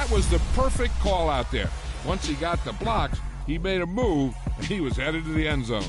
That was the perfect call out there. Once he got the blocks, he made a move, and he was headed to the end zone.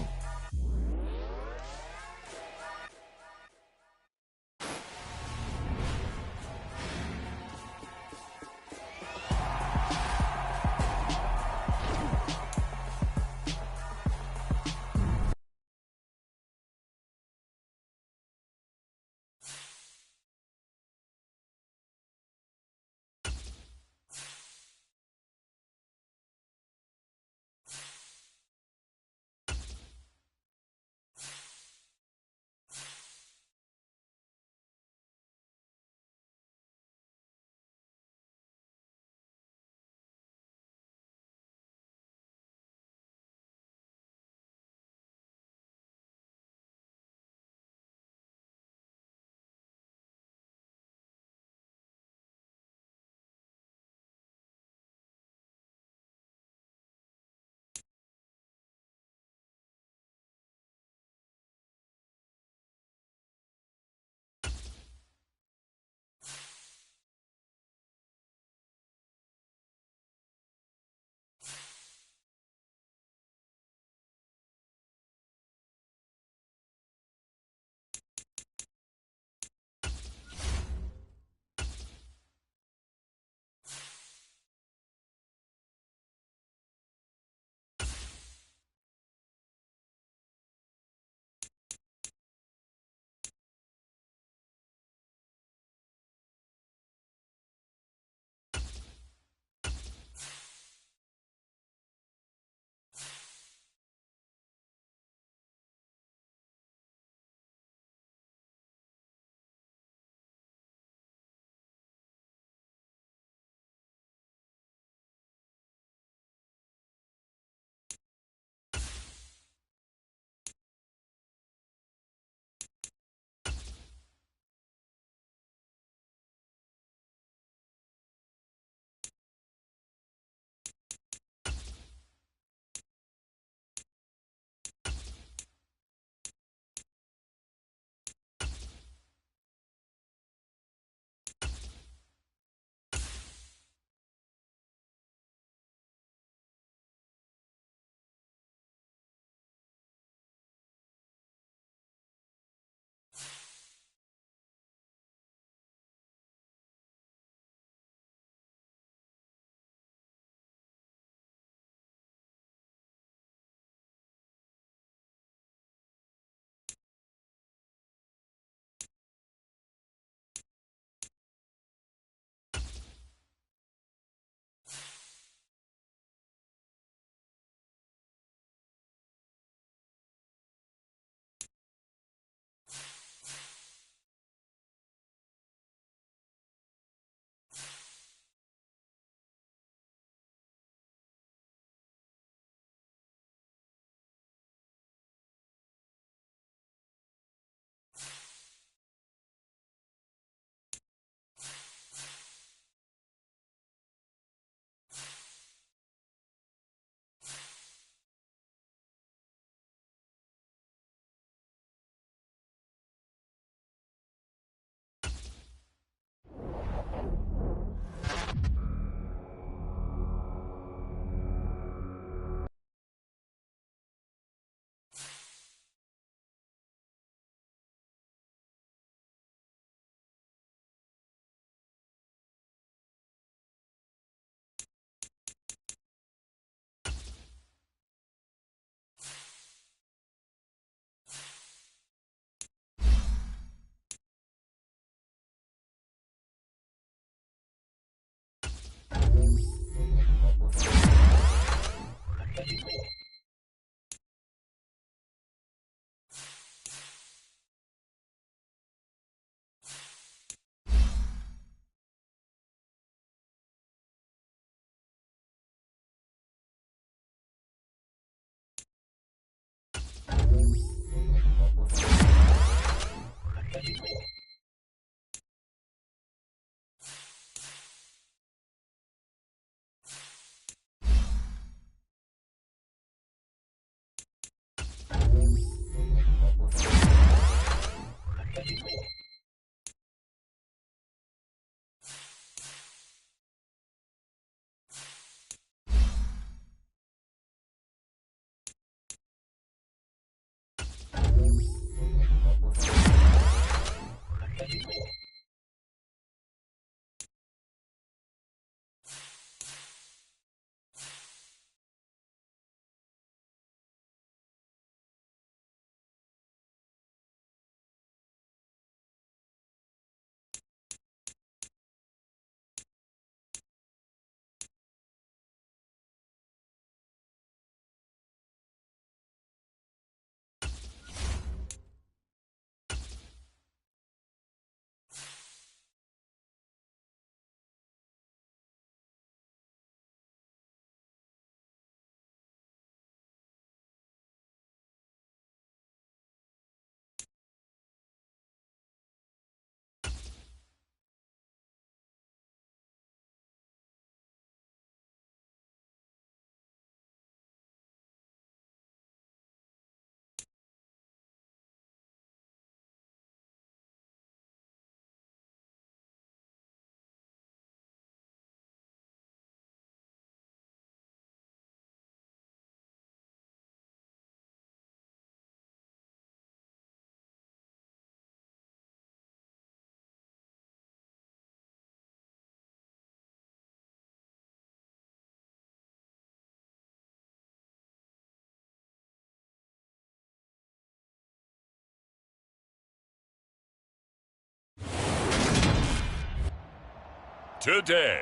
Today,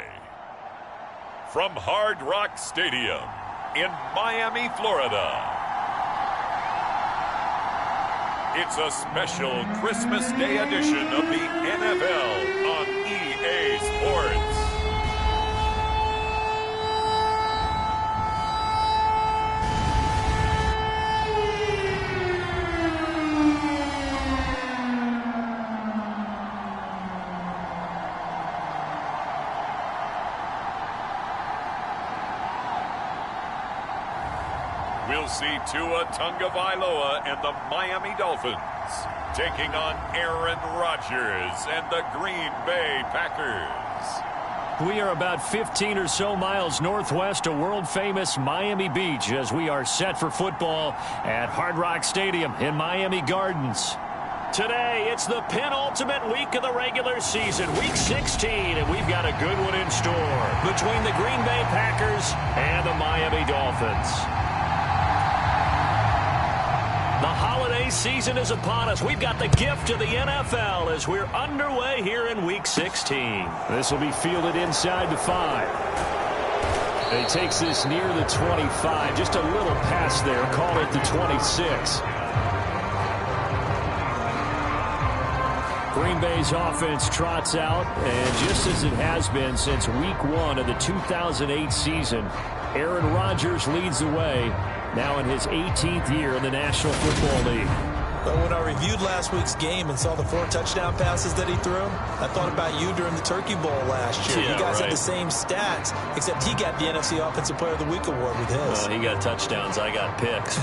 from Hard Rock Stadium in Miami, Florida, it's a special Christmas Day edition of the NFL on EA Sports. We'll see Tua Tagovailoa and the Miami Dolphins taking on Aaron Rodgers and the Green Bay Packers. We are about 15 or so miles northwest of world-famous Miami Beach as we are set for football at Hard Rock Stadium in Miami Gardens. Today, it's the penultimate week of the regular season, week 16, and we've got a good one in store between the Green Bay Packers and the Miami Dolphins. The holiday season is upon us. We've got the gift of the NFL as we're underway here in Week 16. This will be fielded inside the 5. And he takes this near the 25. Just a little pass there. Call it the 26. Green Bay's offense trots out, and just as it has been since Week 1 of the 2008 season, Aaron Rodgers leads the way. Now in his 18th year in the National Football League. But when I reviewed last week's game and saw the 4 touchdown passes that he threw, I thought about you during the Turkey Bowl last year. Yeah, you guys right. had the same stats, except he got the NFC Offensive Player of the Week award with his. He got touchdowns. I got picks.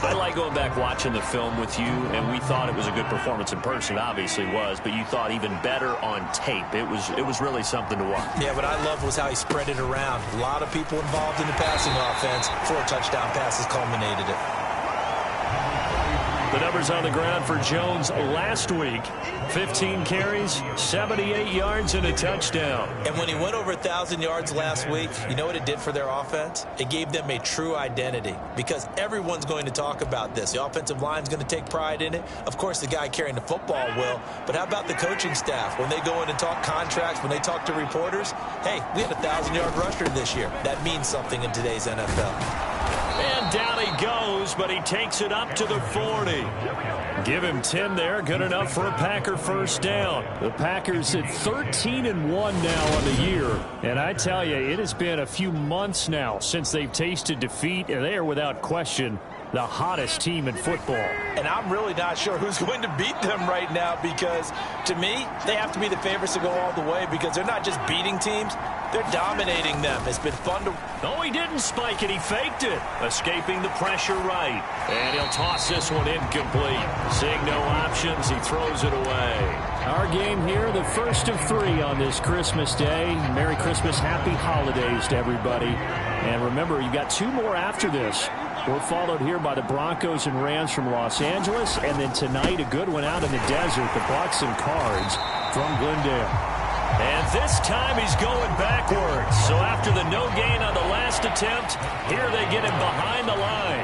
I like going back watching the film with you, and we thought it was a good performance in person. Obviously was, but you thought even better on tape. It was really something to watch. Yeah, what I loved was how he spread it around. A lot of people involved in the passing offense. 4 touchdown passes culminated it. The numbers on the ground for Jones last week. 15 carries, 78 yards, and a touchdown. And when he went over 1,000 yards last week, you know what it did for their offense? It gave them a true identity because everyone's going to talk about this. The offensive line's going to take pride in it. Of course, the guy carrying the football will. But how about the coaching staff? When they go in and talk contracts, when they talk to reporters, hey, we had a 1,000-yard rusher this year. That means something in today's NFL. And down he goes, but he takes it up to the 40. Give him 10 there. Good enough for a Packer first down. The Packers at 13-1 now on the year. And I tell you, it has been a few months now since they've tasted defeat, and they are without question the hottest team in football. And I'm really not sure who's going to beat them right now because, to me, they have to be the favorites to go all the way because they're not just beating teams, they're dominating them. It's been fun to... No, he didn't spike it. He faked it. Escaping the pressure right. And he'll toss this one incomplete. Seeing no options, he throws it away. Our game here, the first of 3 on this Christmas Day. Merry Christmas, Happy Holidays to everybody. And remember, you got 2 more after this. We're followed here by the Broncos and Rams from Los Angeles. And then tonight, a good one out in the desert, the Bucs and Cards from Glendale. And this time he's going backwards. So after the no gain on the last attempt, here they get him behind the line.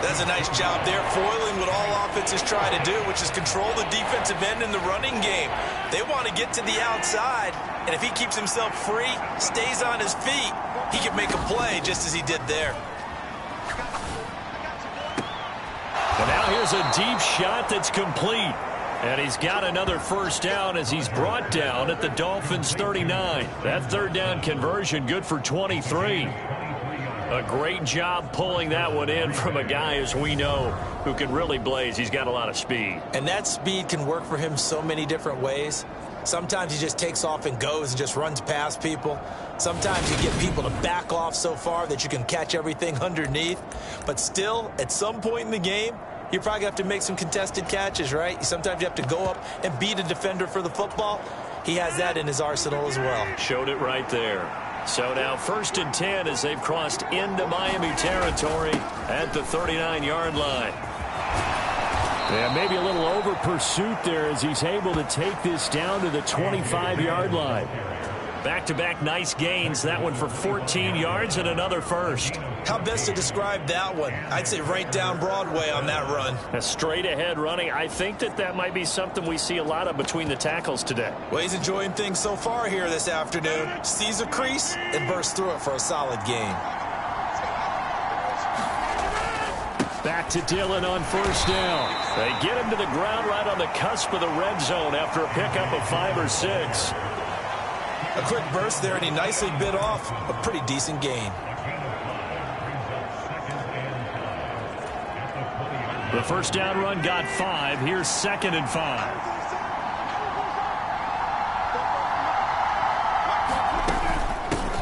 That's a nice job there, foiling what all offenses try to do, which is control the defensive end in the running game. They want to get to the outside, and if he keeps himself free, stays on his feet, he can make a play just as he did there. And now here's a deep shot that's complete. And he's got another first down as he's brought down at the Dolphins' 39. That third down conversion good for 23. A great job pulling that one in from a guy, as we know, who can really blaze. He's got a lot of speed. And that speed can work for him so many different ways. Sometimes he just takes off and goes and just runs past people. Sometimes you get people to back off so far that you can catch everything underneath. But still, at some point in the game, you're probably going to have to make some contested catches, right? Sometimes you have to go up and beat a defender for the football. He has that in his arsenal as well. Showed it right there. So now 1st and 10 as they've crossed into Miami territory at the 39-yard line. Yeah, maybe a little over pursuit there as he's able to take this down to the 25-yard line. Back-to-back nice gains. That one for 14 yards and another first. How best to describe that one? I'd say right down Broadway on that run. A straight-ahead running. I think that might be something we see a lot of between the tackles today. Well, he's enjoying things so far here this afternoon. Sees a crease and bursts through it for a solid gain. Back to Dillon on first down. They get him to the ground right on the cusp of the red zone after a pickup of 5 or 6. A quick burst there, and he nicely bit off a pretty decent gain. The first down run got 5. Here's 2nd and 5.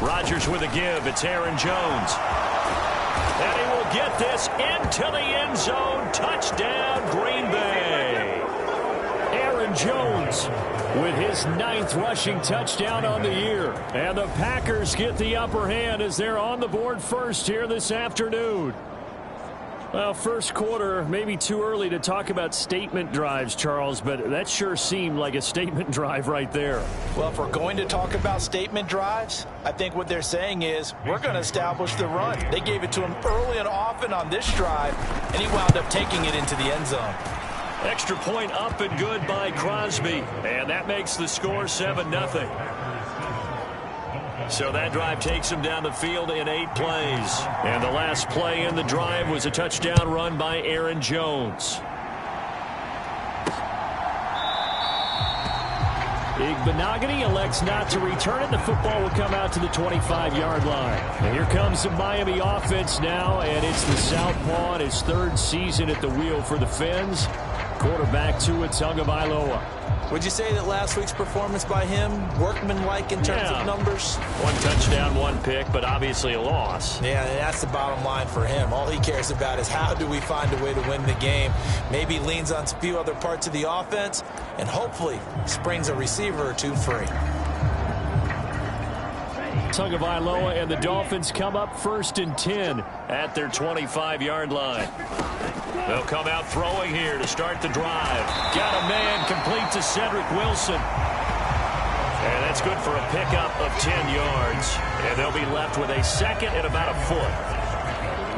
Rodgers with a give. It's Aaron Jones. And he will get this into the end zone. Touchdown, Green Bay. Aaron Jones with his 9th rushing touchdown on the year. And the Packers get the upper hand as they're on the board first here this afternoon. Well, first quarter, maybe too early to talk about statement drives, Charles, but that sure seemed like a statement drive right there. Well, if we're going to talk about statement drives, I think what they're saying is we're going to establish the run. They gave it to him early and often on this drive, and he wound up taking it into the end zone. Extra point up and good by Crosby, and that makes the score 7-0. So that drive takes him down the field in 8 plays. And the last play in the drive was a touchdown run by Aaron Jones. Igbenogany elects not to return it. The football will come out to the 25-yard line. And here comes the Miami offense now, and it's the southpaw in his 3rd season at the wheel for the Fins. Quarterback Tua Tagovailoa. Would you say that last week's performance by him, workmanlike in terms of numbers? 1 touchdown, 1 pick, but obviously a loss. Yeah, that's the bottom line for him. All he cares about is how do we find a way to win the game. Maybe leans on a few other parts of the offense, and hopefully springs a receiver or 2 free. Tagovailoa and the Dolphins come up 1st and 10 at their 25-yard line. They'll come out throwing here to start the drive. Got a man complete to Cedric Wilson. And that's good for a pickup of 10 yards. And they'll be left with a 2nd and about a foot.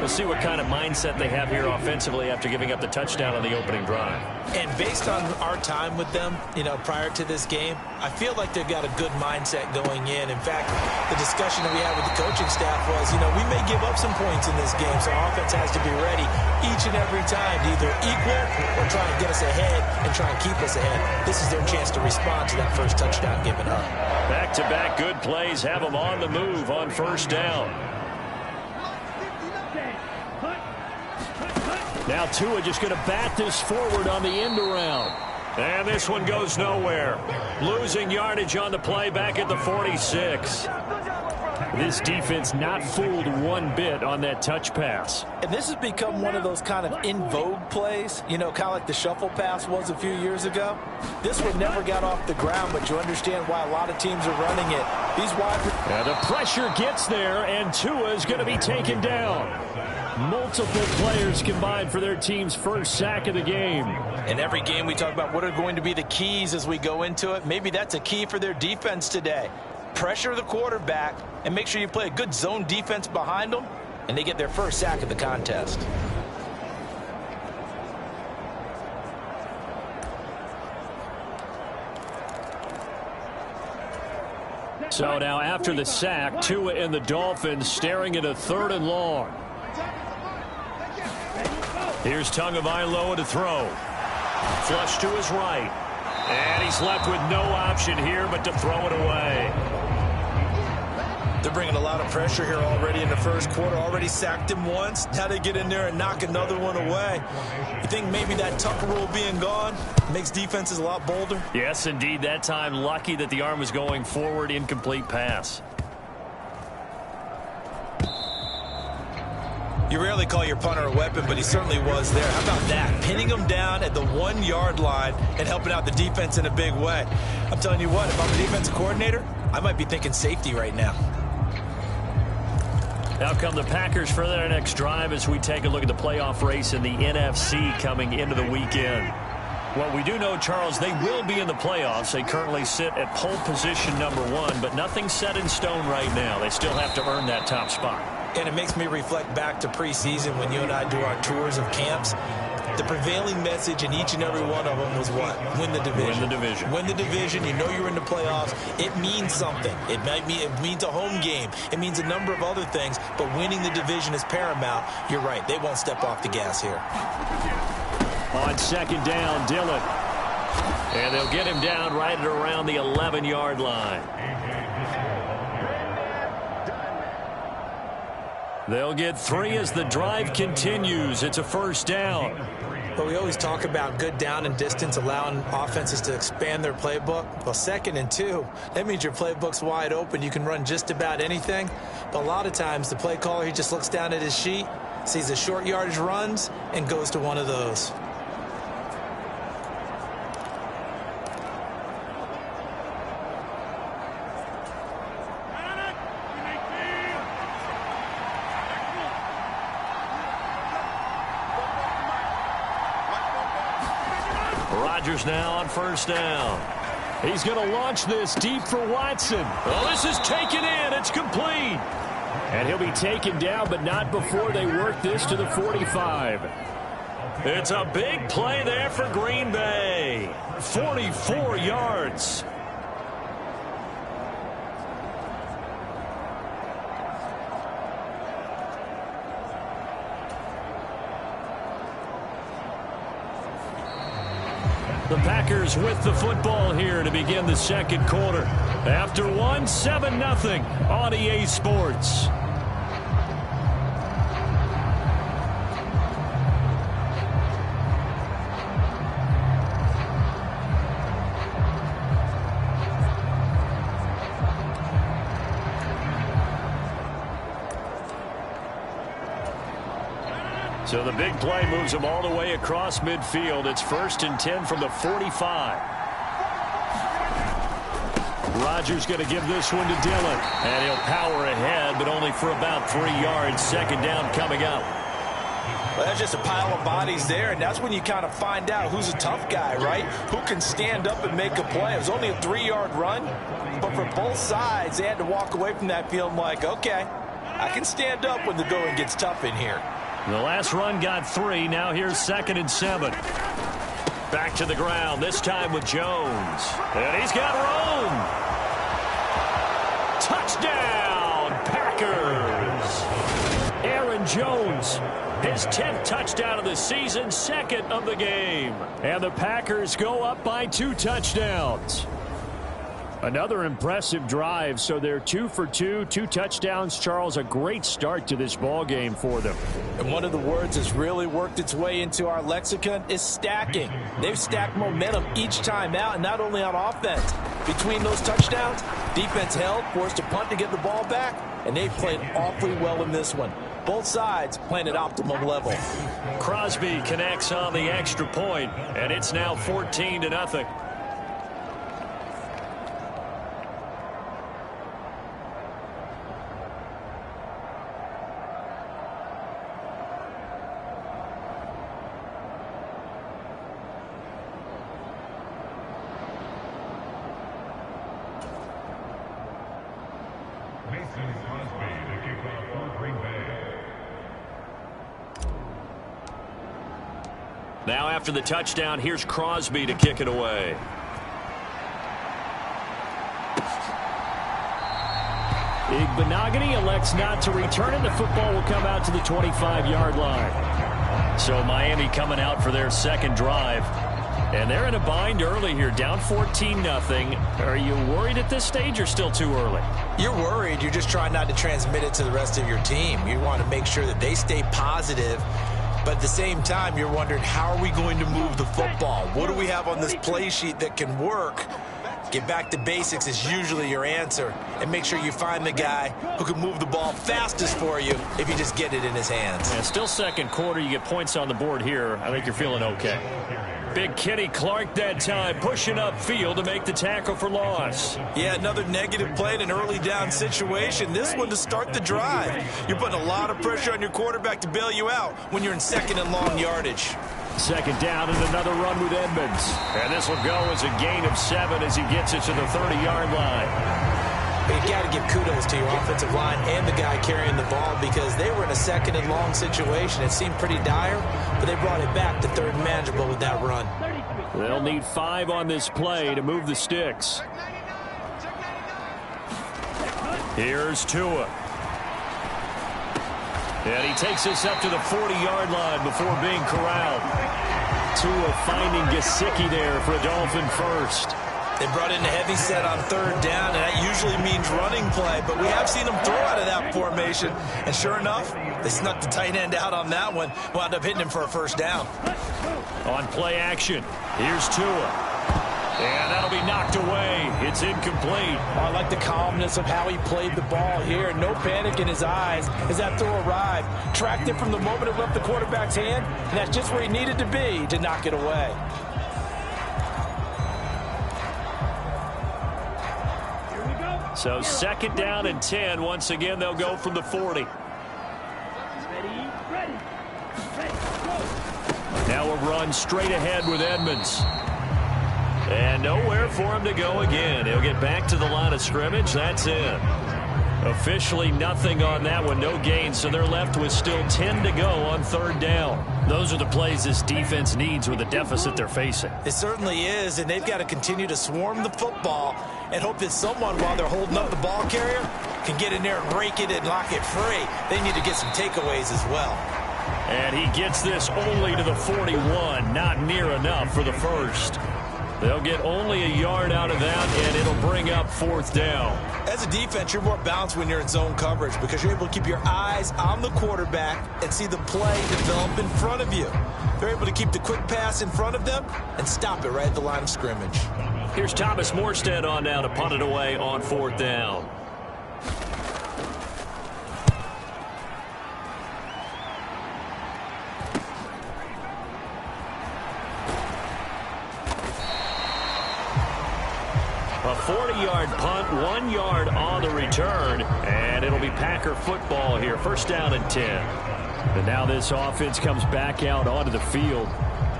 We'll see what kind of mindset they have here offensively after giving up the touchdown on the opening drive. And based on our time with them, prior to this game, I feel like they've got a good mindset going in. In fact, the discussion that we had with the coaching staff was, we may give up some points in this game, so our offense has to be ready each and every time to either equal or try and get us ahead and try and keep us ahead. This is their chance to respond to that first touchdown given up. Back-to-back good plays have them on the move on first down. Now Tua just going to bat this forward on the end around. And this one goes nowhere. Losing yardage on the play back at the 46. This defense not fooled one bit on that touch pass. And this has become one of those kind of in vogue plays, kind of like the shuffle pass was a few years ago. This one never got off the ground, but you understand why a lot of teams are running it. These wide... And the pressure gets there, and Tua is going to be taken down. Multiple players combined for their team's first sack of the game. In every game we talk about what are going to be the keys as we go into it. Maybe that's a key for their defense today. Pressure the quarterback and make sure you play a good zone defense behind them, and they get their first sack of the contest. So now after the sack, Tua and the Dolphins staring at a 3rd and long. Here's Tagovailoa to throw. Flush to his right. And he's left with no option here but to throw it away. They're bringing a lot of pressure here already in the first quarter. Already sacked him once. Now they get in there and knock another one away. You think maybe that Tucker rule being gone makes defenses a lot bolder? Yes, indeed. That time, lucky that the arm was going forward. Incomplete pass. You rarely call your punter a weapon, but he certainly was there. How about that? Pinning him down at the 1-yard line and helping out the defense in a big way. I'm telling you what, if I'm a defensive coordinator, I might be thinking safety right now. Now come the Packers for their next drive as we take a look at the playoff race in the NFC coming into the weekend. Well, we do know, Charles, they will be in the playoffs. They currently sit at pole position #1, but nothing's set in stone right now. They still have to earn that top spot. And it makes me reflect back to preseason when you and I do our tours of camps. The prevailing message in each and every one of them was what? Win the division. Win the division. Win the division. You know you're in the playoffs. It means something. It means a home game. It means a number of other things, but winning the division is paramount. You're right. They won't step off the gas here. On second down, Dillon. And they'll get him down right at around the 11-yard line. They'll get 3 as the drive continues. It's a first down. But we always talk about good down and distance, allowing offenses to expand their playbook. Well, 2nd and 2, that means your playbook's wide open. You can run just about anything. But a lot of times the play caller, he just looks down at his sheet, sees the short yardage runs, and goes to one of those. Rodgers now on first down. He's going to launch this deep for Watson. Oh, this is taken in. It's complete. And he'll be taken down, but not before they work this to the 45. It's a big play there for Green Bay. 44 yards. The Packers with the football here to begin the second quarter. After one, 7-0 on EA Sports. So the big play moves them all the way across midfield. It's 1st and 10 from the 45. Rodgers going to give this one to Dillon. And he'll power ahead, but only for about 3 yards. Second down coming up. Well, that's just a pile of bodies there, and that's when you kind of find out who's a tough guy, right? Who can stand up and make a play. It was only a 3-yard run, but for both sides, they had to walk away from that feeling like, okay, I can stand up when the going gets tough in here. The last run got 3. Now here's 2nd and 7. Back to the ground, this time with Jones. And he's got room. Touchdown, Packers. Aaron Jones, his 10th touchdown of the season, 2nd of the game. And the Packers go up by 2 touchdowns. Another impressive drive, so they're 2 for 2, 2 touchdowns. Charles, a great start to this ball game for them. And one of the words that's really worked its way into our lexicon is stacking. They've stacked momentum each time out, and not only on offense. Between those touchdowns, defense held, forced a punt to get the ball back, and they played awfully well in this one. Both sides playing at optimum level. Crosby connects on the extra point, and it's now 14-0. Now after the touchdown, here's Crosby to kick it away. Igbenogany elects not to return it. The football will come out to the 25-yard line. So Miami coming out for their second drive. And they're in a bind early here, down 14-0. Are you worried at this stage or still too early? You're worried. You're just trying not to transmit it to the rest of your team. You want to make sure that they stay positive. But at the same time, you're wondering, how are we going to move the football? What do we have on this play sheet that can work? Get back to basics is usually your answer. And make sure you find the guy who can move the ball fastest for you if you just get it in his hands. Yeah, still second quarter. You get points on the board here. I think you're feeling okay. Big Kenny Clark that time, pushing upfield to make the tackle for loss. Yeah, another negative play in an early down situation. This one to start the drive. You're putting a lot of pressure on your quarterback to bail you out when you're in second and long yardage. Second down and another run with Edmonds. And this will go as a gain of 7 as he gets it to the 30-yard line. You got to give kudos to your offensive line and the guy carrying the ball because they were in a second and long situation. It seemed pretty dire, but they brought it back to third and manageable with that run. They'll need 5 on this play to move the sticks. Here's Tua. And he takes this up to the 40-yard line before being corralled. Tua finding Gesicki there for a Dolphin first. They brought in a heavy set on third down, and that usually means running play, but we have seen them throw out of that formation. And sure enough, they snuck the tight end out on that one, wound up hitting him for a first down. On play action, here's Tua. And that'll be knocked away. It's incomplete. I like the calmness of how he played the ball here. No panic in his eyes as that throw arrived. Tracked it from the moment it left the quarterback's hand, and that's just where he needed to be to knock it away. So second down and 10. Once again, they'll go from the 40. Now a run straight ahead with Edmonds. And nowhere for him to go again. He'll get back to the line of scrimmage. That's it. Officially nothing on that one. No gain, so they're left with still 10 to go on third down. Those are the plays this defense needs with the deficit they're facing. It certainly is, and they've got to continue to swarm the football and hope that someone, while they're holding up the ball carrier, can get in there and rake it and lock it free. They need to get some takeaways as well. And he gets this only to the 41. Not near enough for the first. They'll get only a yard out of that, and it'll bring up fourth down. As a defense, you're more balanced when you're in zone coverage because you're able to keep your eyes on the quarterback and see the play develop in front of you. They're able to keep the quick pass in front of them and stop it right at the line of scrimmage. Here's Thomas Morstead on now to punt it away on fourth down. A 40-yard punt, 1 yard on the return, and it'll be Packer football here. First down and 10. And now this offense comes back out onto the field.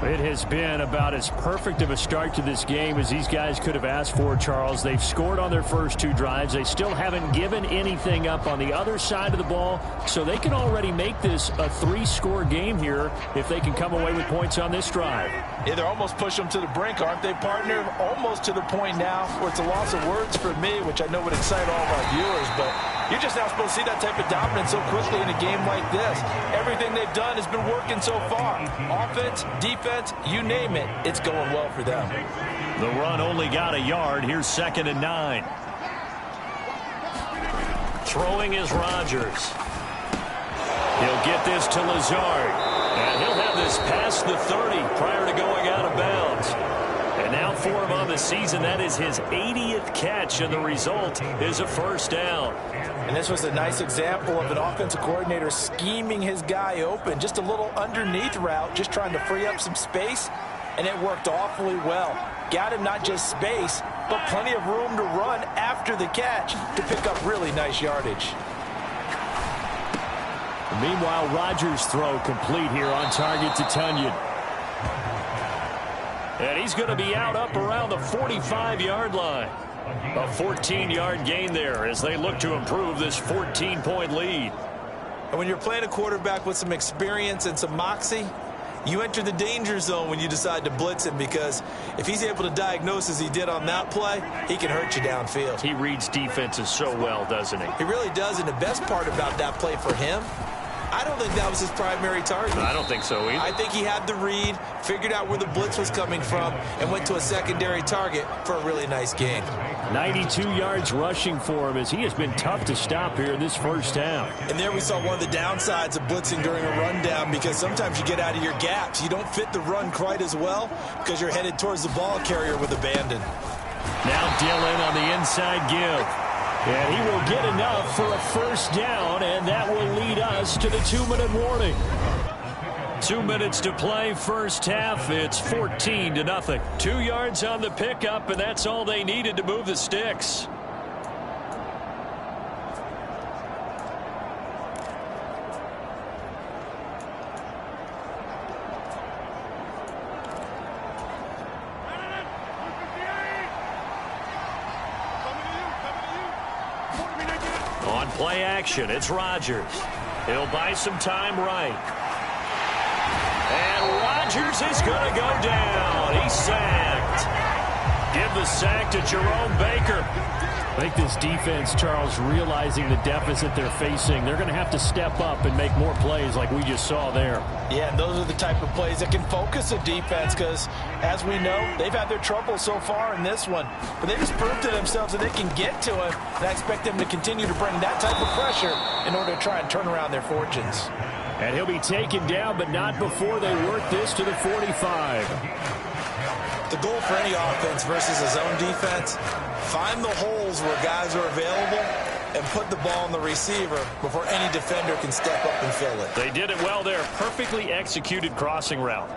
It has been about as perfect of a start to this game as these guys could have asked for, Charles. They've scored on their first 2 drives. They still haven't given anything up on the other side of the ball, so they can already make this a 3-score game here if they can come away with points on this drive. Yeah, they're almost pushing them to the brink, aren't they, partner? Almost to the point now where it's a loss of words for me, which I know would excite all of our viewers, but you're just not supposed to see that type of dominance so quickly in a game like this. Everything they've done has been working so far. Offense, defense, you name it, it's going well for them. The run only got a yard. Here's second and 9. Throwing is Rodgers. He'll get this to Lazard. And he'll have this past the 30 prior to going out of bounds. And now for him on the season, that is his 80th catch, and the result is a first down. And this was a nice example of an offensive coordinator scheming his guy open. Just a little underneath route, just trying to free up some space, and it worked awfully well. Got him not just space, but plenty of room to run after the catch to pick up really nice yardage. Meanwhile, Rodgers' throw complete here on target to Tunyon. And he's going to be out up around the 45-yard line. A 14-yard gain there as they look to improve this 14-point lead. And when you're playing a quarterback with some experience and some moxie, you enter the danger zone when you decide to blitz him, because if he's able to diagnose as he did on that play, he can hurt you downfield. He reads defenses so well, doesn't he? He really does, and the best part about that play for him, I don't think that was his primary target. I don't think so either. I think he had the read, figured out where the blitz was coming from, and went to a secondary target for a really nice gain. 92 yards rushing for him as he has been tough to stop here in this first down. And there we saw one of the downsides of blitzing during a rundown, because sometimes you get out of your gaps. You don't fit the run quite as well because you're headed towards the ball carrier with abandon. Now Dillon on the inside give. And he will get enough for a first down, and that will lead us to the 2-minute warning. 2 minutes to play, first half. It's 14-0. 2 yards on the pickup, and that's all they needed to move the sticks. Play action. It's Rodgers. He'll buy some time right. And Rodgers is going to go down. He's sacked. Give the sack to Jerome Baker. I think this defense, Charles, realizing the deficit they're facing, they're going to have to step up and make more plays like we just saw there. Yeah, and those are the type of plays that can focus a defense because, as we know, they've had their trouble so far in this one. But they just proved to themselves that they can get to him, and I expect them to continue to bring that type of pressure in order to try and turn around their fortunes. And he'll be taken down, but not before they work this to the 45. The goal for any offense versus a zone defense, find the holes where guys are available and put the ball on the receiver before any defender can step up and fill it. They did it well there. Perfectly executed crossing route.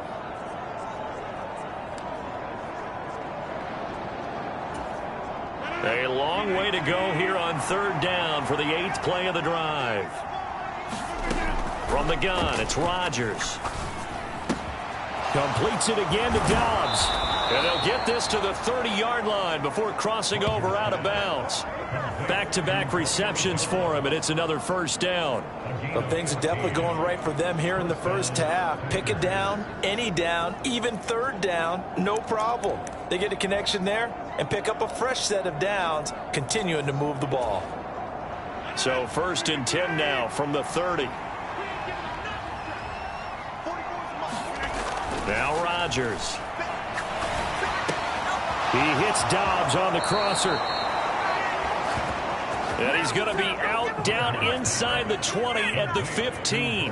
A long way to go here on third down for the 8th play of the drive. From the gun, it's Rodgers. Completes it again to Dobbs. And they'll get this to the 30-yard line before crossing over out of bounds. Back-to-back receptions for him, and it's another first down. Well, things are definitely going right for them here in the first half. Pick a down, any down, even third down, no problem. They get a connection there and pick up a fresh set of downs, continuing to move the ball. So 1st and 10 now from the 30. Now Rodgers. He hits Dobbs on the crosser. And he's going to be out down inside the 20 at the 15.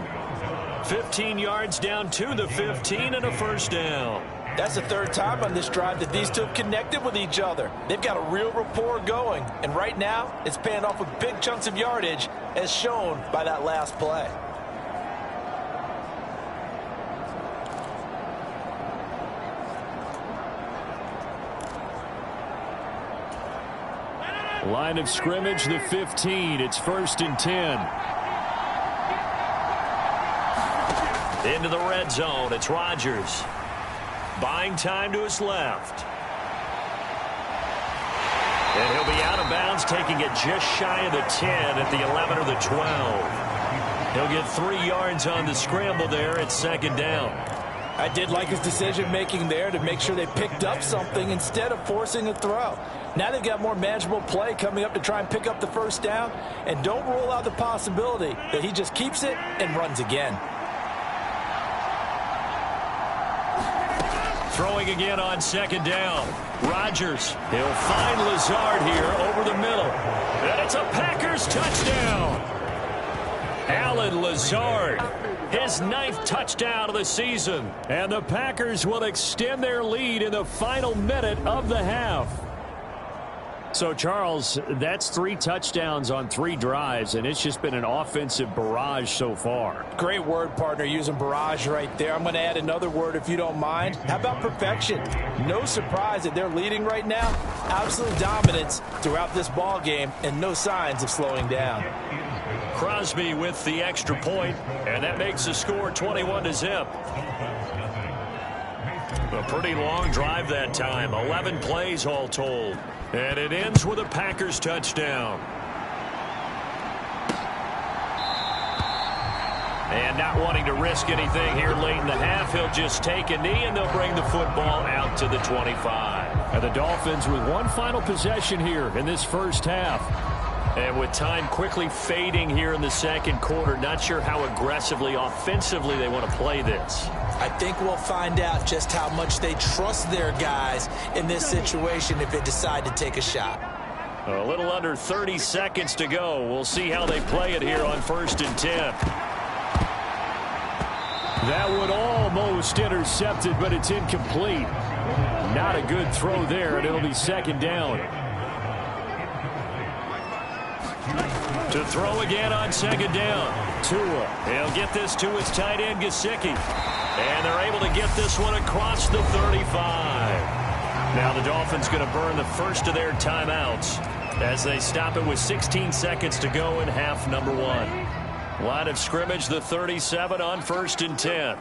15 yards down to the 15 and a first down. That's the third time on this drive that these two have connected with each other. They've got a real rapport going. And right now, it's paying off with big chunks of yardage as shown by that last play. Line of scrimmage, the 15. It's 1st and 10. Into the red zone. It's Rodgers. Buying time to his left. And he'll be out of bounds, taking it just shy of the 10 at the 11 or the 12. He'll get 3 yards on the scramble there at 2nd down. I did like his decision-making there to make sure they picked up something instead of forcing a throw. Now they've got more manageable play coming up to try and pick up the first down. And don't rule out the possibility that he just keeps it and runs again. Throwing again on 2nd down. Rodgers. He'll find Lazard here over the middle. And it's a Packers touchdown. Allen Lazard. His 9th touchdown of the season. And the Packers will extend their lead in the final minute of the half. So, Charles, that's 3 touchdowns on 3 drives, and it's just been an offensive barrage so far. Great word, partner, using barrage right there. I'm going to add another word if you don't mind. How about perfection? No surprise that they're leading right now. Absolute dominance throughout this ball game and no signs of slowing down. Crosby with the extra point, and that makes the score 21-0. A pretty long drive that time. 11 plays all told. And it ends with a Packers touchdown. And not wanting to risk anything here late in the half, he'll just take a knee and they'll bring the football out to the 25. And the Dolphins with one final possession here in this first half. And with time quickly fading here in the second quarter, not sure how aggressively, offensively they want to play this. I think we'll find out just how much they trust their guys in this situation if they decide to take a shot. A little under 30 seconds to go. We'll see how they play it here on 1st and 10. That one almost intercepted, but it's incomplete. Not a good throw there, and it'll be 2nd down. To throw again on 2nd down. Tua. He'll get this to his tight end, Gesicki. And they're able to get this one across the 35. Now the Dolphins going to burn the first of their timeouts as they stop it with 16 seconds to go in half number 1. Line of scrimmage, the 37 on 1st and 10.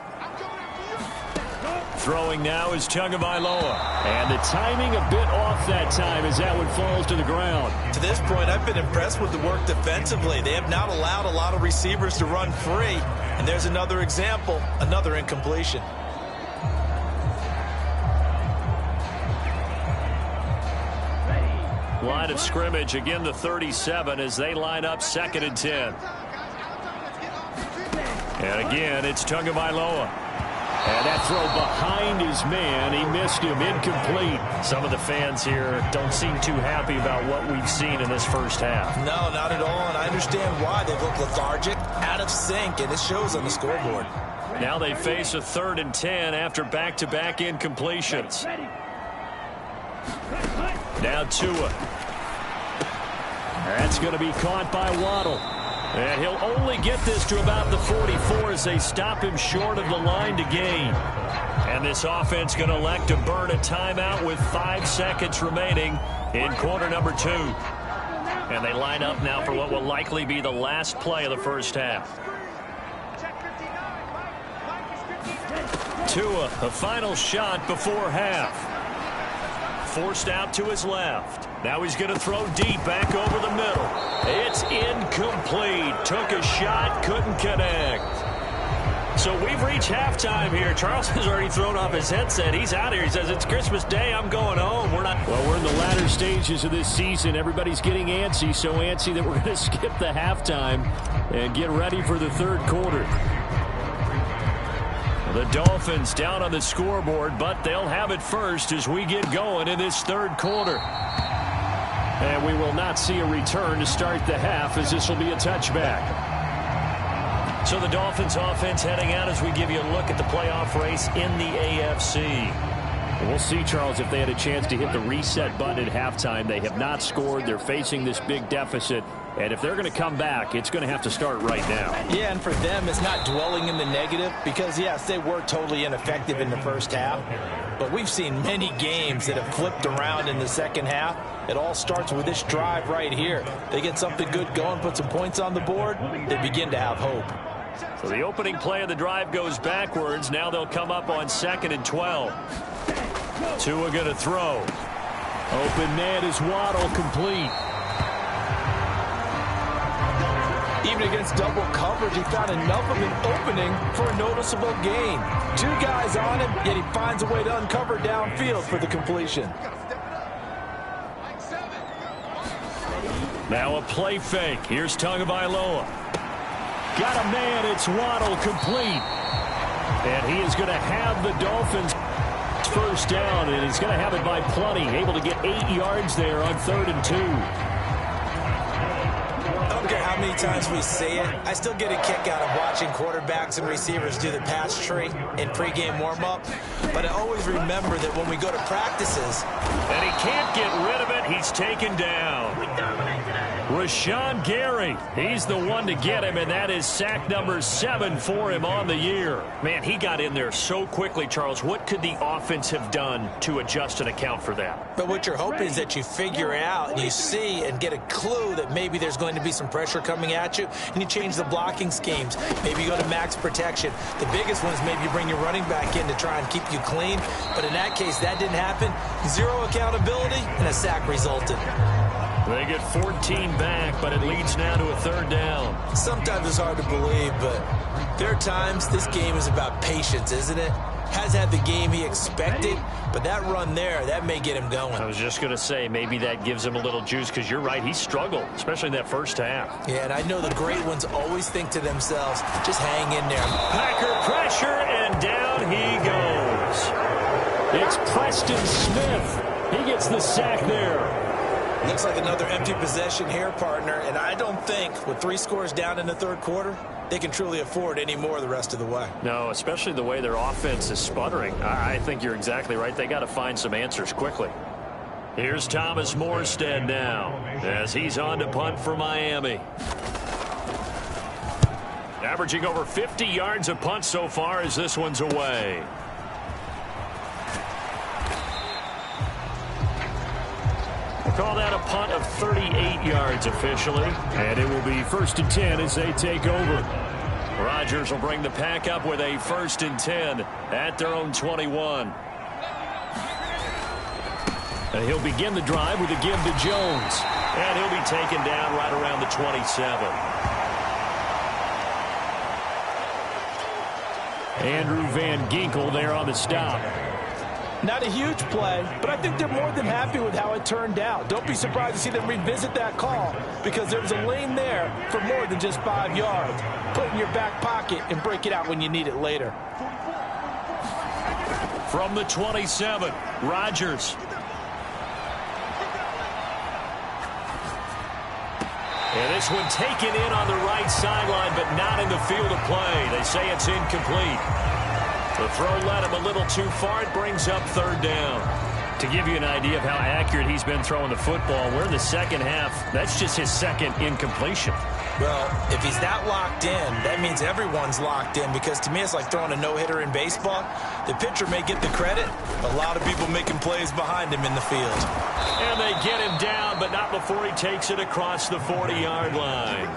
Throwing now is Tagovailoa. And the timing a bit off that time as that one falls to the ground. To this point, I've been impressed with the work defensively. They have not allowed a lot of receivers to run free. And there's another example, another incompletion. Line of scrimmage, again the 37 as they line up 2nd and 10. And again, it's Tagovailoa. And that throw behind his man, he missed him, incomplete. Some of the fans here don't seem too happy about what we've seen in this first half. No, not at all, and I understand why. They look lethargic, out of sync, and it shows on the scoreboard. Now they face a 3rd and 10 after back-to-back incompletions. Now Tua. That's going to be caught by Waddle. And he'll only get this to about the 44 as they stop him short of the line to gain. And this offense going to elect to burn a timeout with 5 seconds remaining in quarter number 2. And they line up now for what will likely be the last play of the first half. Tua, a final shot before half. Forced out to his left. Now he's going to throw deep back over the middle. It's incomplete. Took a shot, couldn't connect. So we've reached halftime here. Charles has already thrown off his headset. He's out here. He says, it's Christmas Day. I'm going home. Well, we're in the latter stages of this season. Everybody's getting antsy, so antsy that we're going to skip the halftime and get ready for the 3rd quarter. The Dolphins down on the scoreboard, but they'll have it first as we get going in this 3rd quarter. And we will not see a return to start the half as this will be a touchback. So the Dolphins offense heading out as we give you a look at the playoff race in the AFC. We'll see, Charles, if they had a chance to hit the reset button at halftime. They have not scored. They're facing this big deficit. And if they're going to come back, it's going to have to start right now. Yeah, and for them, it's not dwelling in the negative because, yes, they were totally ineffective in the first half. But we've seen many games that have flipped around in the second half. It all starts with this drive right here. They get something good going, put some points on the board, they begin to have hope. So the opening play of the drive goes backwards. Now they'll come up on 2nd and 12. Tua going to throw. Open man is Waddle, complete. Even against double coverage, he found enough of an opening for a noticeable gain. 2 guys on him, yet he finds a way to uncover downfield for the completion. Now a play fake. Here's Tagovailoa. Got a man. It's Waddle, complete. And he is going to have the Dolphins first down, and he's going to have it by plenty. Able to get 8 yards there on 3rd and 2. I don't care how many times we see it. I still get a kick out of watching quarterbacks and receivers do the pass tree in pregame warm-up. But I always remember that when we go to practices. And he can't get rid of it. He's taken down. Rashawn Gary, he's the one to get him, and that is sack number 7 for him on the year. Man, he got in there so quickly, Charles. What could the offense have done to adjust and account for that? But what you're hoping is that you figure it out and you see and get a clue that maybe there's going to be some pressure coming at you, and you change the blocking schemes. Maybe you go to max protection. The biggest one is maybe you bring your running back in to try and keep you clean. But in that case, that didn't happen. 0 accountability, and a sack resulted. They get 14 back, but it leads now to a 3rd down. Sometimes it's hard to believe, but there are times this game is about patience, isn't it? Has had the game he expected, but that run there, that may get him going. I was just going to say, maybe that gives him a little juice, because you're right, he struggled, especially in that first half. Yeah, and I know the great ones always think to themselves, just hang in there. Packer pressure, and down he goes. It's Preston Smith. He gets the sack there. Looks like another empty possession here, partner, and I don't think with 3 scores down in the 3rd quarter, they can truly afford any more the rest of the way. No, especially the way their offense is sputtering. I think you're exactly right. They got to find some answers quickly. Here's Thomas Morstead now as he's on to punt for Miami. Averaging over 50 yards a punt so far as this one's away. Call that a punt of 38 yards officially. And it will be 1st and 10 as they take over. Rodgers will bring the pack up with a 1st and 10 at their own 21. And he'll begin the drive with a give to Jones. And he'll be taken down right around the 27. Andrew Van Ginkel there on the stop. Not a huge play, but I think they're more than happy with how it turned out. Don't be surprised to see them revisit that call because there was a lane there for more than just 5 yards. Put it in your back pocket and break it out when you need it later. From the 27, Rodgers. And this one taken in on the right sideline, but not in the field of play. They say it's incomplete. The throw led him a little too far. It brings up 3rd down. To give you an idea of how accurate he's been throwing the football, we're in the second half. That's just his 2nd incompletion. Well, if he's that locked in, that means everyone's locked in because to me it's like throwing a no-hitter in baseball. The pitcher may get the credit, but a lot of people making plays behind him in the field. And they get him down, but not before he takes it across the 40-yard line.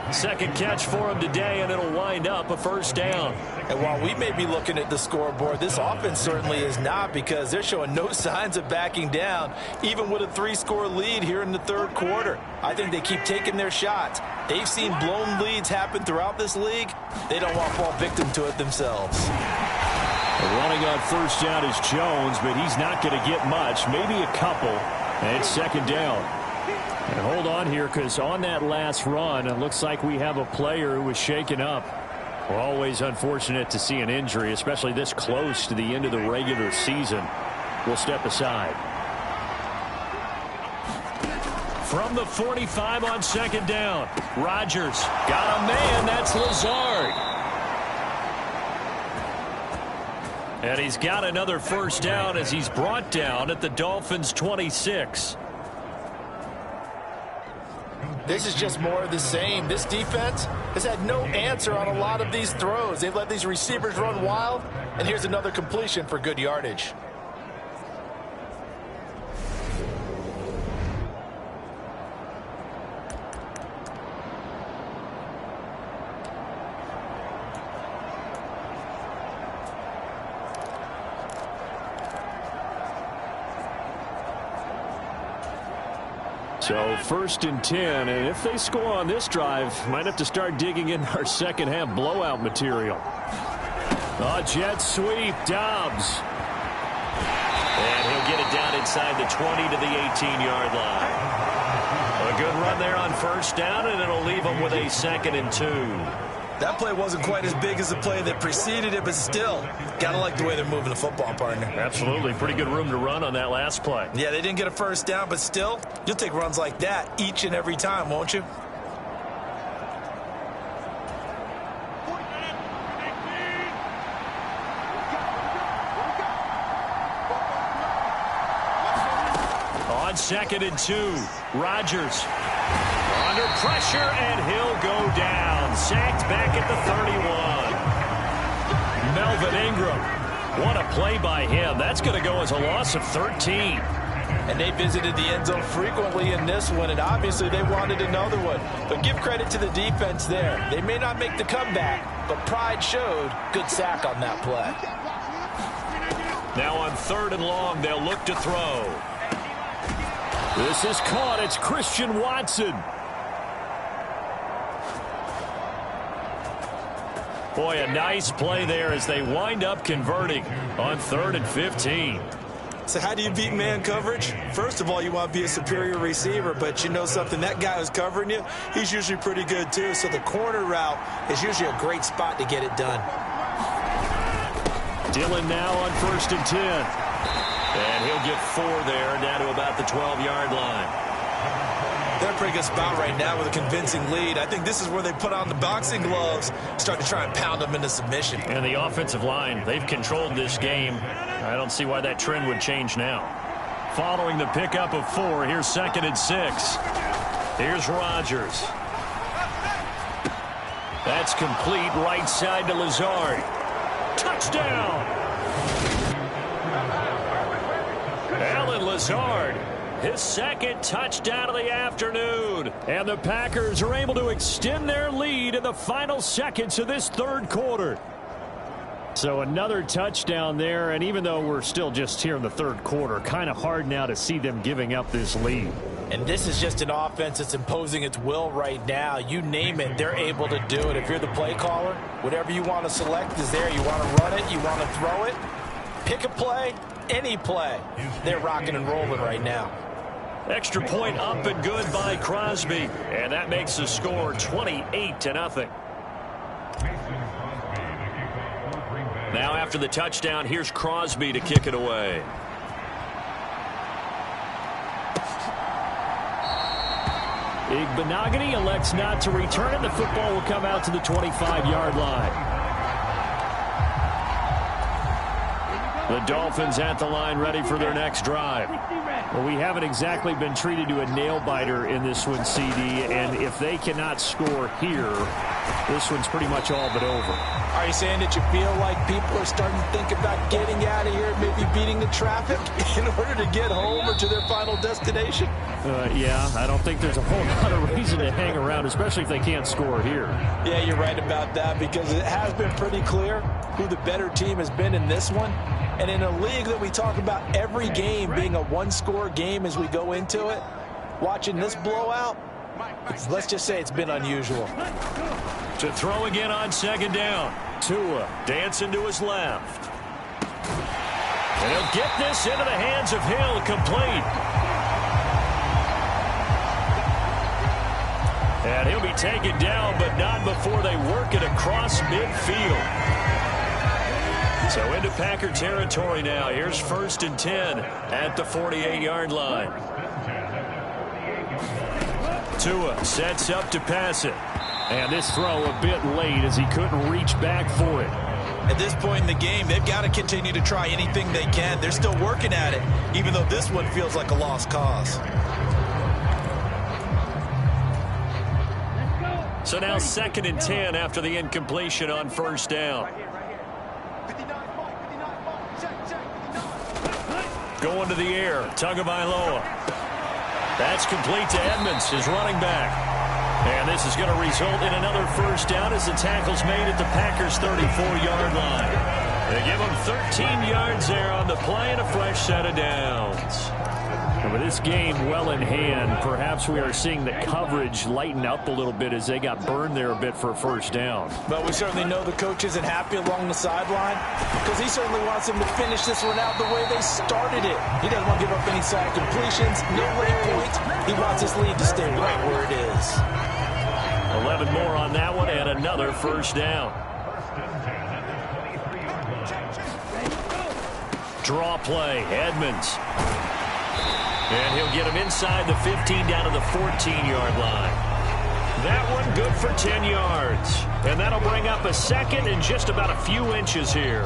2nd catch for him today, and it'll wind up a 1st down. And while we may be looking at the scoreboard, this offense certainly is not because they're showing no signs of backing down, even with a 3-score lead here in the 3rd quarter. I think they keep taking their shots. They've seen blown leads happen throughout this league. They don't want to fall victim to it themselves. Running on 1st down is Jones, but he's not going to get much, maybe a couple. And it's 2nd down. And hold on here, because on that last run, it looks like we have a player who was shaken up. We're always unfortunate to see an injury, especially this close to the end of the regular season. We'll step aside. From the 45 on 2nd down, Rodgers got a man. That's Lazard. And he's got another 1st down as he's brought down at the Dolphins' 26. This is just more of the same. This defense has had no answer on a lot of these throws. They've let these receivers run wild, and here's another completion for good yardage. So 1st and 10, and if they score on this drive, might have to start digging in our second half blowout material. A jet sweep, Dobbs. And he'll get it down inside the 20 to the 18-yard line. A good run there on 1st down, and it'll leave them with a 2nd and 2. That play wasn't quite as big as the play that preceded it, but still, gotta like the way they're moving the football, partner. Absolutely. Pretty good room to run on that last play. Yeah, they didn't get a 1st down, but still, you'll take runs like that each and every time, won't you? On 2nd and 2, Rodgers. Under pressure, and he'll go down. Sacked back at the 31. Melvin Ingram. What a play by him. That's going to go as a loss of 13. And they visited the end zone frequently in this one, and obviously they wanted another one. But give credit to the defense there. They may not make the comeback, but pride showed. Good sack on that play. Now on 3rd and long, they'll look to throw. This is caught. It's Christian Watson. Boy, a nice play there as they wind up converting on 3rd and 15. So how do you beat man coverage? First of all, you want to be a superior receiver, but you know something, that guy who's covering you, he's usually pretty good too. So the corner route is usually a great spot to get it done. Dillon now on 1st and 10. And he'll get 4 there, down to about the 12-yard line. They're in a pretty good spot right now with a convincing lead. I think this is where they put on the boxing gloves, start to try and pound them into submission. And the offensive line, they've controlled this game. I don't see why that trend would change now. Following the pickup of 4, here's 2nd and 6. Here's Rodgers. That's complete, right side to Lazard. Touchdown! Alan Lazard his second touchdown of the afternoon. And the Packers are able to extend their lead in the final seconds of this third quarter. So another touchdown there, and even though we're still just here in the third quarter, kind of hard now to see them giving up this lead. And this is just an offense that's imposing its will right now. You name it, they're able to do it. If you're the play caller, whatever you want to select is there. You want to run it, you want to throw it, pick a play, any play. They're rocking and rolling right now. Extra point up and good by Crosby, and that makes the score 28-0. Now after the touchdown, here's Crosby to kick it away. Igbenogany elects not to return it. The football will come out to the 25-yard line. The Dolphins at the line ready for their next drive. Well, we haven't exactly been treated to a nail-biter in this one, CD, and if they cannot score here, this one's pretty much all but over. Are you saying that you feel like people are starting to think about getting out of here, maybe beating the traffic in order to get home or to their final destination? Yeah, I don't think there's a whole lot of reason to hang around, especially if they can't score here. Yeah, you're right about that, because it has been pretty clear who the better team has been in this one. And in a league that we talk about every game being a one-score game as we go into it, watching this blowout, let's just say it's been unusual. To throw again on second down. Tua dancing to his left. And he'll get this into the hands of Hill, complete. And he'll be taken down, but not before they work it across midfield. So into Packer territory now. Here's 1st and 10 at the 48-yard line. Tua sets up to pass it. And this throw a bit late as he couldn't reach back for it. At this point in the game, they've got to continue to try anything they can. They're still working at it, even though this one feels like a lost cause. So now 2nd and 10 after the incompletion on 1st down. Going to the air, Tagovailoa. That's complete to Edmonds, his running back. And this is going to result in another 1st down as the tackle's made at the Packers' 34-yard line. They give them 13 yards there on the play and a fresh set of downs. And with this game well in hand, perhaps we are seeing the coverage lighten up a little bit as they got burned there a bit for a 1st down. But we certainly know the coach isn't happy along the sideline because he certainly wants them to finish this one out the way they started it. He doesn't want to give up any side completions, no late points. He wants his lead to stay right where it is. 11 more on that one and another 1st down. Draw play, Edmonds. And he'll get him inside the 15 down to the 14-yard line. That one good for 10 yards. And that'll bring up a 2nd and just about a few inches here.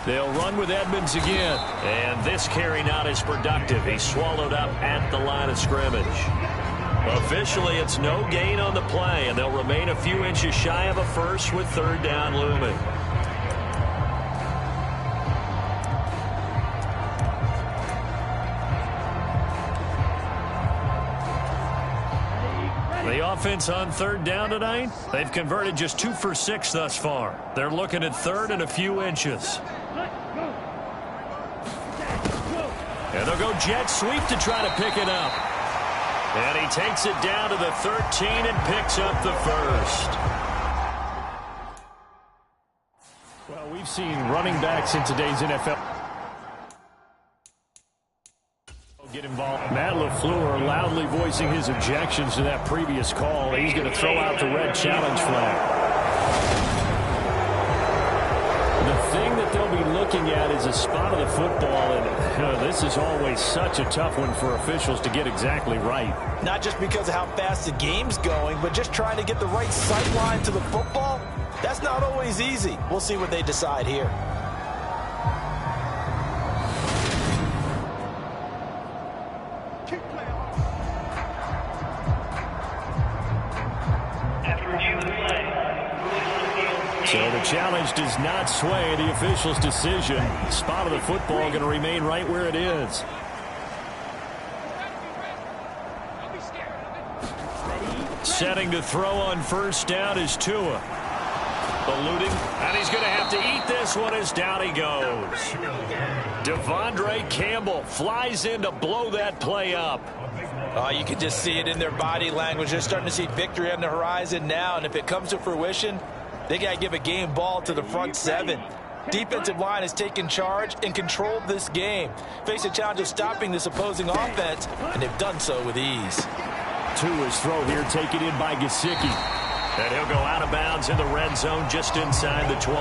They'll run with Edmonds again. And this carry not as productive. He's swallowed up at the line of scrimmage. Officially, it's no gain on the play, and they'll remain a few inches shy of a 1st with 3rd down looming. The offense on 3rd down tonight, they've converted just 2 for 6 thus far. They're looking at 3rd and a few inches. And they'll go jet sweep to try to pick it up. And he takes it down to the 13 and picks up the 1st. Well, we've seen running backs in today's NFL get involved. Matt LaFleur loudly voicing his objections to that previous call. He's going to throw out the red challenge flag. The thing that they'll be looking at is a spot of the football, and this is always such a tough one for officials to get exactly right. Not just because of how fast the game's going, but just trying to get the right sight line to the football. That's not always easy. We'll see what they decide here. So the challenge does not sway the official's decision. Spot of the football going to remain right where it is. Setting to throw on first down is Tua. Eluding, and he's going to have to eat this one as down he goes. Devondre Campbell flies in to blow that play up. You can just see it in their body language. They're starting to see victory on the horizon now, and if it comes to fruition, they got to give a game ball to the front seven. Defensive line has taken charge and controlled this game. Face a challenge of stopping this opposing offense, and they've done so with ease. Tua's throw here taken in by Gesicki. And he'll go out of bounds in the red zone just inside the 20.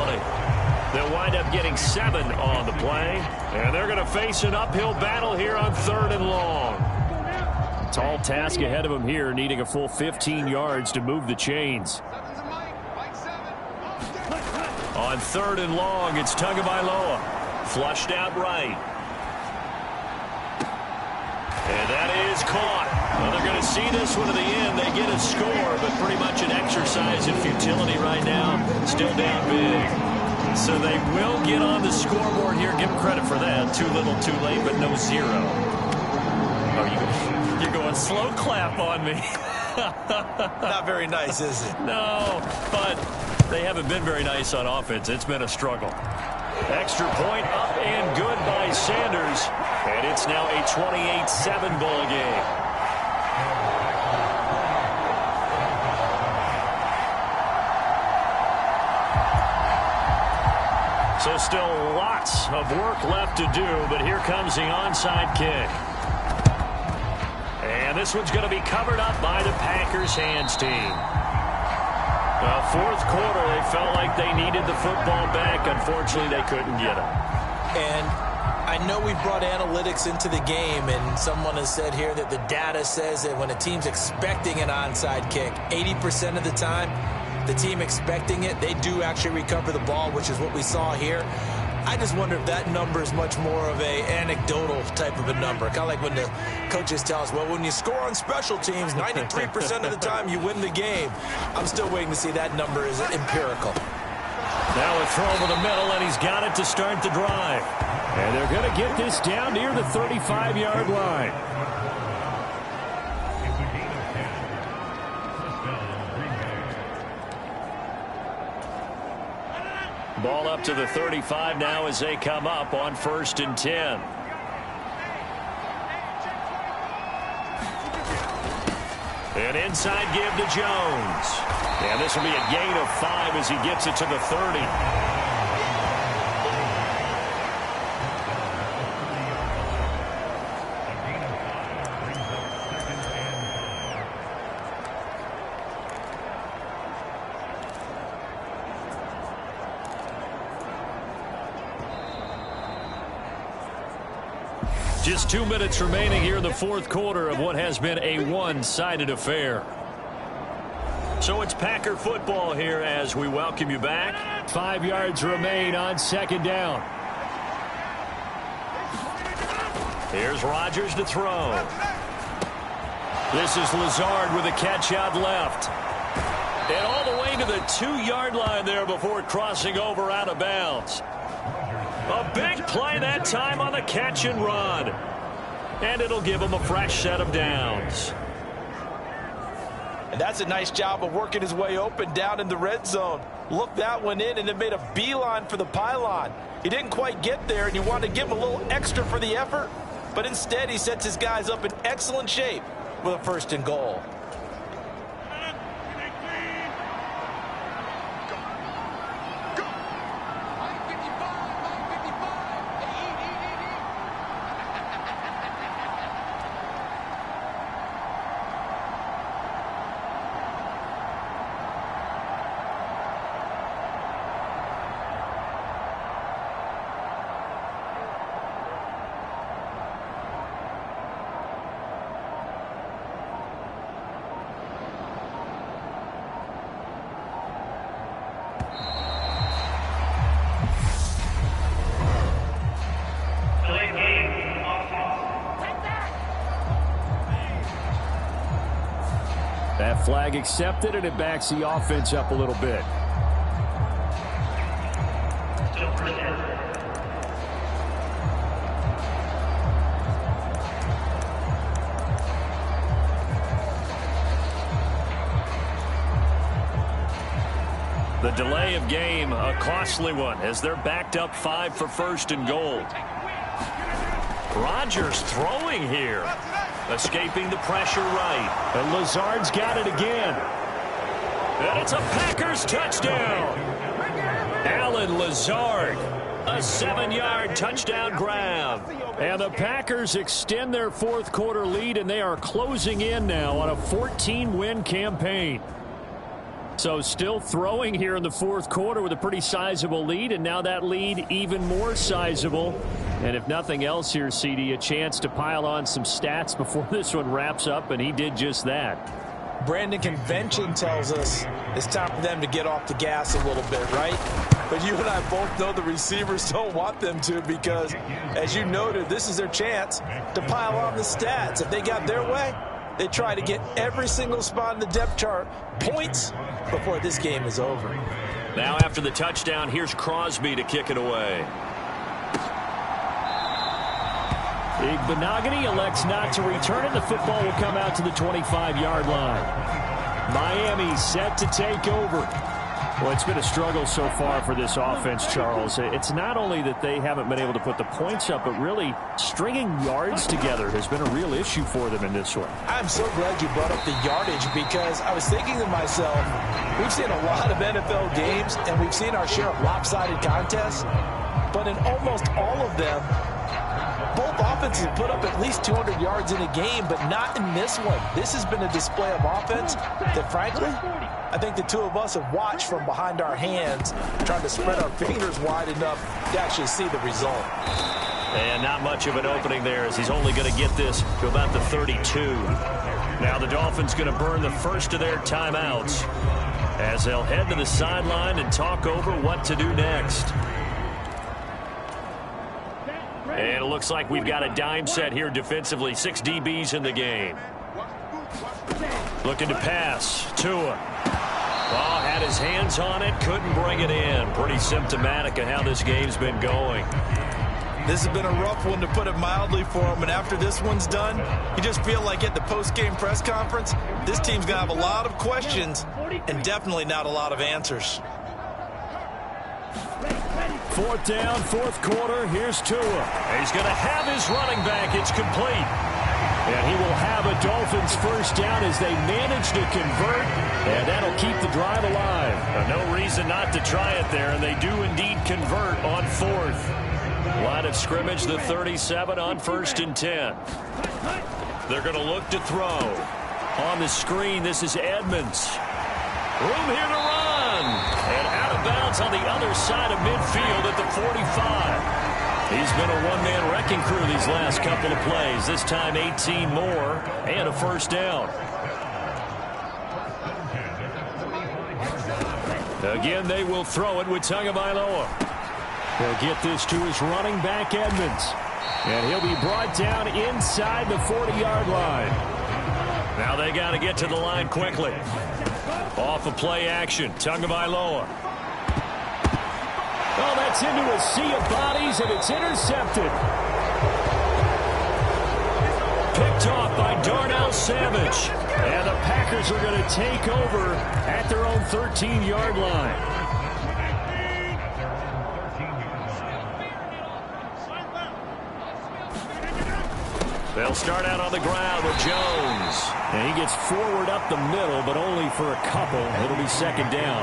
They'll wind up getting 7 on the play. And they're going to face an uphill battle here on 3rd and long. Tall task ahead of them here, needing a full 15 yards to move the chains. On 3rd and long, it's Tagovailoa. Flushed out right. And that is caught. Well, they're going to see this one to the end. They get a score, but pretty much an exercise in futility right now. Still down big. So they will get on the scoreboard here. Give them credit for that. Too little, too late, but no 0. You're going slow clap on me. Not very nice, is it? No, but they haven't been very nice on offense. It's been a struggle. Extra point up and good by Sanders. And it's now a 28-7 ball game. So still lots of work left to do, but here comes the onside kick. And this one's going to be covered up by the Packers hands team. Well, 4th quarter, they felt like they needed the football back. Unfortunately, they couldn't get it. And I know we brought analytics into the game, and someone has said here that the data says that when a team's expecting an onside kick, 80% of the time, the team expecting it, they do actually recover the ball, which is what we saw here. I just wonder if that number is much more of a anecdotal type of a number. Kind of like when the coaches tell us, well, when you score on special teams, 93% of the time you win the game. I'm still waiting to see that number is empirical. Now a throw over the middle, and he's got it to start the drive. And they're going to get this down near the 35-yard line. Ball up to the 35 now as they come up on 1st and 10. An inside give to Jones. And this will be a gain of 5 as he gets it to the 30. Just 2 minutes remaining here in the 4th quarter of what has been a one-sided affair. So it's Packer football here as we welcome you back. 5 yards remain on 2nd down. Here's Rodgers to throw. This is Lazard with a catch out left. And all the way to the 2-yard line there before crossing over out of bounds. A big play that time on the catch and run. And it'll give him a fresh set of downs. And that's a nice job of working his way open down in the red zone. Looked that one in and then made a beeline for the pylon. He didn't quite get there, and you wanted to give him a little extra for the effort. But instead, he sets his guys up in excellent shape with a 1st and goal. That flag accepted, and it backs the offense up a little bit. The delay of game, a costly one, as they're backed up 5 for first and goal. Rodgers throwing here. Escaping the pressure right. And Lazard's got it again. And it's a Packers touchdown. Alan Lazard. A 7-yard touchdown grab. And the Packers extend their fourth quarter lead, and they are closing in now on a 14-win campaign. So still throwing here in the fourth quarter with a pretty sizable lead, and now that lead even more sizable. And if nothing else here, CD, a chance to pile on some stats before this one wraps up, and he did just that. Brandon, convention tells us it's time for them to get off the gas a little bit, right? But you and I both know the receivers don't want them to, because, as you noted, this is their chance to pile on the stats. If they got their way, they try to get every single spot in the depth chart points before this game is over. Now after the touchdown, here's Crosby to kick it away. Igbenogany elects not to return it. The football will come out to the 25-yard line. Miami set to take over. Well, it's been a struggle so far for this offense, Charles. It's not only that they haven't been able to put the points up, but really stringing yards together has been a real issue for them in this one. I'm so glad you brought up the yardage, because I was thinking to myself, we've seen a lot of NFL games, and we've seen our share of lopsided contests, but in almost all of them, both offenses put up at least 200 yards in a game, but not in this one. This has been a display of offense that, frankly, I think the two of us have watched from behind our hands, trying to spread our fingers wide enough to actually see the result. And not much of an opening there, as he's only going to get this to about the 32. Now the Dolphins going to burn the first of their timeouts, as they'll head to the sideline and talk over what to do next. And it looks like we've got a dime set here defensively. 6 DBs in the game. Looking to pass. Tua. Oh, had his hands on it. Couldn't bring it in. Pretty symptomatic of how this game's been going. This has been a rough one, to put it mildly, for him. And after this one's done, you just feel like at the post-game press conference, this team's going to have a lot of questions and definitely not a lot of answers. Fourth down, fourth quarter. Here's Tua. He's going to have his running back. It's complete. And he will have a Dolphins first down as they manage to convert, and that'll keep the drive alive. No reason not to try it there, and they do indeed convert on fourth. Line of scrimmage, the 37 on 1st and 10. They're going to look to throw. On the screen, this is Edmonds. Room here to run. And out of bounds on the other side of midfield at the 45. He's been a one-man wrecking crew these last couple of plays. This time 18 more and a first down. Again, they will throw it with Tagovailoa. He'll get this to his running back, Edmonds. And he'll be brought down inside the 40-yard line. Now they got to get to the line quickly. Off of play action, Tagovailoa. Oh, that's into a sea of bodies, and it's intercepted. Picked off by Darnell Savage. And the Packers are going to take over at their own 13-yard line. They'll start out on the ground with Jones. And he gets forward up the middle, but only for a couple. It'll be second down.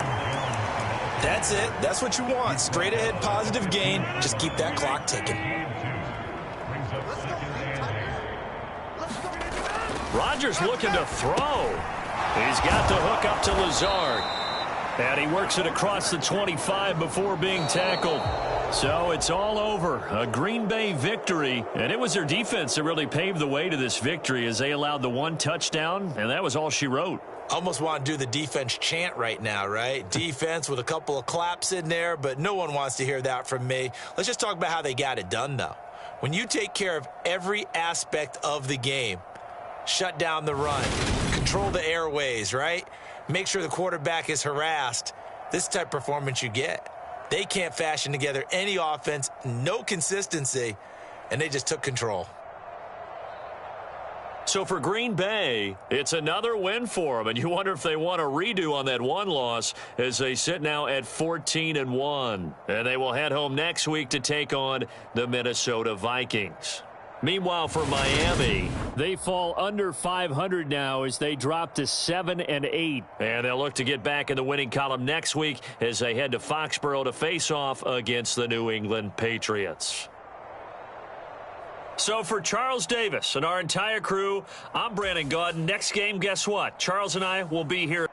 That's it. That's what you want. Straight ahead, positive gain. Just keep that clock ticking. Rodgers looking to throw. He's got the hook up to Lazard. And he works it across the 25 before being tackled. So it's all over. A Green Bay victory. And it was their defense that really paved the way to this victory, as they allowed the one touchdown, and that was all she wrote. Almost want to do the defense chant right now, right? Defense with a couple of claps in there, but no one wants to hear that from me. Let's just talk about how they got it done, though. When you take care of every aspect of the game, shut down the run, control the airways, right? Make sure the quarterback is harassed. This type of performance you get. They can't fashion together any offense, no consistency, and they just took control. So for Green Bay, it's another win for them, and you wonder if they want a redo on that one loss as they sit now at 14-1. And they will head home next week to take on the Minnesota Vikings. Meanwhile, for Miami, they fall under 500 now as they drop to 7-8. And they'll look to get back in the winning column next week as they head to Foxborough to face off against the New England Patriots. So for Charles Davis and our entire crew, I'm Brandon Gaudin. Next game, guess what? Charles and I will be here.